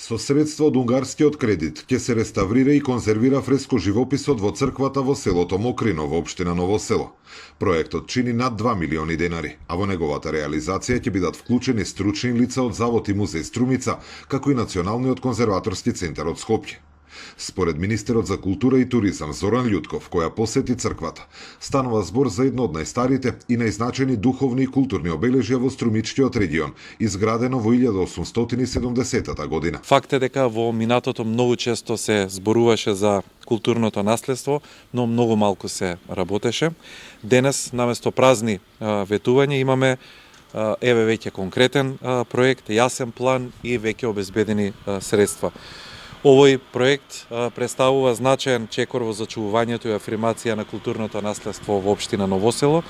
Со средства од унгарскиот кредит ќе се реставрира и конзервира фреско живописот во црквата во селото Мокрино во општина Ново село. Проектот чини над 2 милиони денари, а во неговата реализација ќе бидат вклучени стручни лица од Завод и музеј Струмица, како и Националниот конзерваторски центар од Скопје. Според министерот за култура и туризам Зоран Љутков, која посети црквата, станува збор за едно од најстарите и најзначени духовни и културни обележја во Струмичкиот регион, изградено во 1870 година. Факт е дека во минатото многу често се зборуваше за културното наследство, но многу малку се работеше. Денес, наместо празни ветувања, имаме веќе конкретен проект, јасен план и веќе обезбедени средства. Овој проект представува значаен чекор во зачувувањето и афирмација на културното наследство во општина Ново село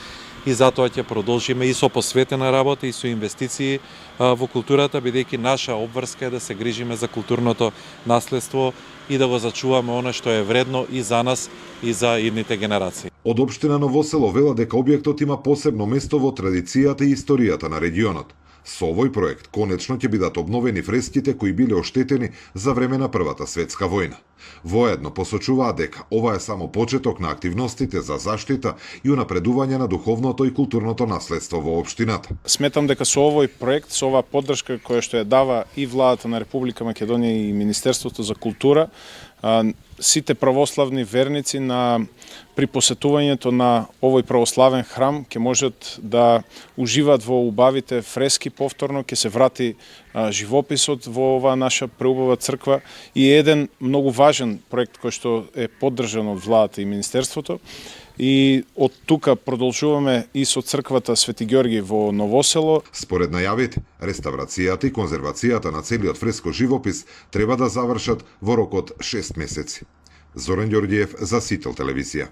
и затоа ќе продолжиме и со посветена работа и со инвестиции во културата, бидејќи наша обврска е да се грижиме за културното наследство и да го зачуваме она што е вредно и за нас и за идните генерации. Од општина Ново село вела дека објектот има посебно место во традицијата и историјата на регионот. Со овој проект конечно ќе бидат обновени фреските кои биле оштетени за време на Првата светска војна. Воедно посочуваат дека ова е само почеток на активностите за заштита и унапредување на духовното и културното наследство во општината. Сметам дека со овој проект, со оваа поддршка која што ја дава и владата на Република Македонија и Министерството за култура, сите православни верници при посетувањето на овој православен храм ќе можат да уживаат во убавите фрески повторно, ќе се врати живописот во оваа наша преубава црква и еден многу важен проект кој што е поддржан од владата и Министерството. И од тука продолжуваме и со црквата Свети Ѓорги во Ново село. Според најавите, реставрацијата и конзервацијата на целиот фреско живопис треба да завршат во рок од 6 месеци. Зоран Ѓорѓиев за Сител телевизија.